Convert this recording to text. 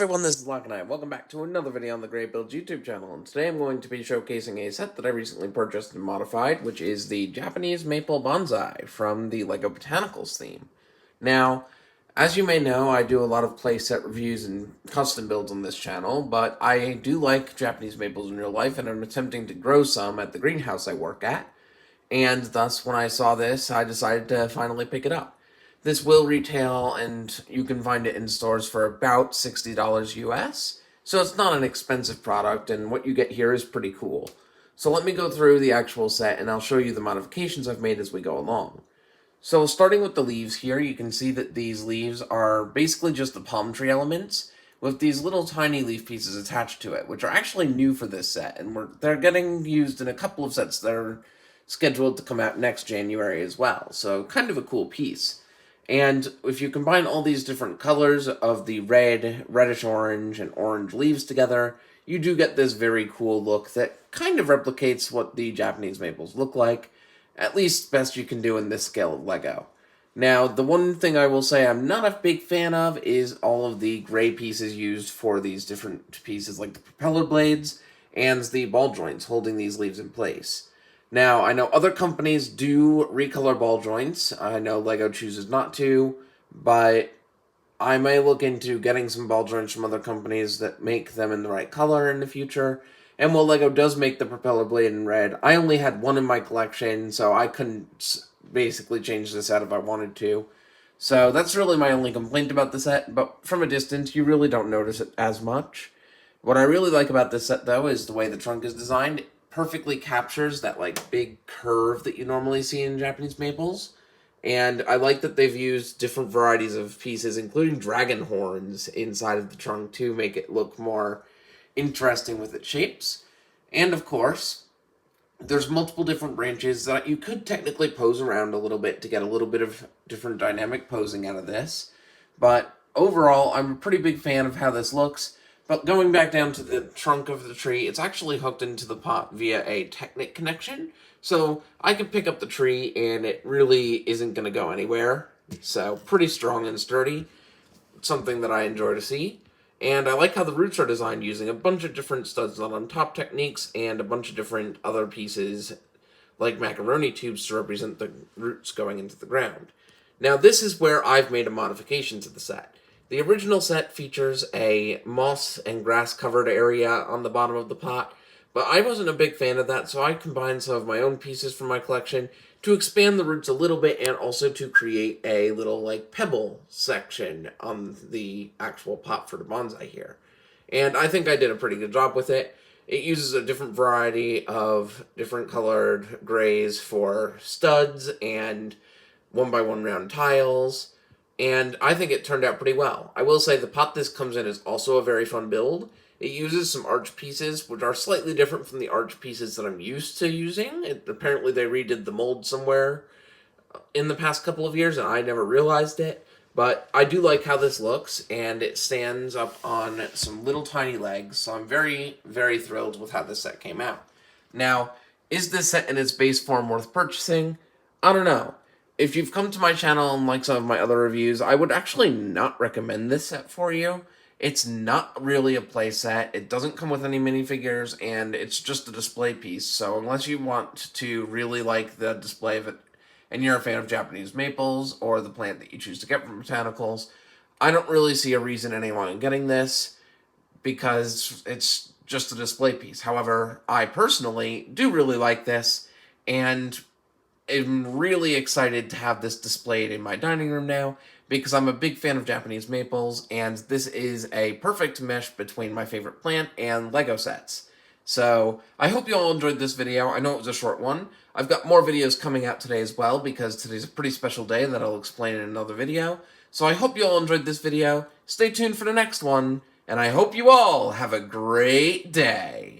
everyone, this is Lock and I. Welcome back to another video on the Great Builds YouTube channel, and today I'm going to be showcasing a set that I recently purchased and modified, which is the Japanese Maple Bonsai from the LEGO Botanicals theme. Now, as you may know, I do a lot of playset reviews and custom builds on this channel, but I do like Japanese maples in real life, and I'm attempting to grow some at the greenhouse I work at, and thus when I saw this, I decided to finally pick it up. This will retail, and you can find it in stores for about $60 US, so it's not an expensive product, and what you get here is pretty cool. So let me go through the actual set, and I'll show you the modifications I've made as we go along. So starting with the leaves here, you can see that these leaves are basically just the palm tree elements, with these little tiny leaf pieces attached to it, which are actually new for this set, and they're getting used in a couple of sets that are scheduled to come out next January as well, so kind of a cool piece. And if you combine all these different colors of the red, reddish-orange, and orange leaves together, you do get this very cool look that kind of replicates what the Japanese maples look like, at least best you can do in this scale of LEGO. Now, the one thing I will say I'm not a big fan of is all of the gray pieces used for these different pieces, like the propeller blades and the ball joints holding these leaves in place. Now, I know other companies do recolor ball joints. I know LEGO chooses not to, but I may look into getting some ball joints from other companies that make them in the right color in the future. And while LEGO does make the propeller blade in red, I only had one in my collection, so I couldn't basically change this out if I wanted to. So that's really my only complaint about the set, but from a distance, you really don't notice it as much. What I really like about this set, though, is the way the trunk is designed. Perfectly captures that like big curve that you normally see in Japanese maples, and I like that they've used different varieties of pieces, including dragon horns, inside of the trunk to make it look more interesting with its shapes. And of course, there's multiple different branches that you could technically pose around a little bit to get a little bit of different dynamic posing out of this, but overall I'm a pretty big fan of how this looks. But going back down to the trunk of the tree, it's actually hooked into the pot via a Technic connection. So I can pick up the tree and it really isn't going to go anywhere. So pretty strong and sturdy. Something that I enjoy to see. And I like how the roots are designed using a bunch of different studs on top techniques and a bunch of different other pieces like macaroni tubes to represent the roots going into the ground. Now this is where I've made a modification to the set. The original set features a moss and grass covered area on the bottom of the pot, but I wasn't a big fan of that, so I combined some of my own pieces from my collection to expand the roots a little bit and also to create a little like pebble section on the actual pot for the bonsai here. And I think I did a pretty good job with it. It uses a different variety of different colored grays for studs and 1x1 round tiles. And I think it turned out pretty well. I will say the pot this comes in is also a very fun build. It uses some arch pieces, which are slightly different from the arch pieces that I'm used to using. Apparently they redid the mold somewhere in the past couple of years, and I never realized it. But I do like how this looks, and it stands up on some little tiny legs, so I'm very, very thrilled with how this set came out. Now, is this set in its base form worth purchasing? I don't know. If you've come to my channel and like some of my other reviews, I would actually not recommend this set for you. It's not really a play set, it doesn't come with any minifigures, and it's just a display piece, so unless you want to really like the display of it, and you're a fan of Japanese maples, or the plant that you choose to get from Botanicals, I don't really see a reason anyone getting this, because it's just a display piece. However, I personally do really like this, and I'm really excited to have this displayed in my dining room now because I'm a big fan of Japanese maples, and this is a perfect mesh between my favorite plant and LEGO sets. So I hope you all enjoyed this video. I know it was a short one. I've got more videos coming out today as well because today's a pretty special day that I'll explain in another video. So I hope you all enjoyed this video. Stay tuned for the next one, and I hope you all have a great day.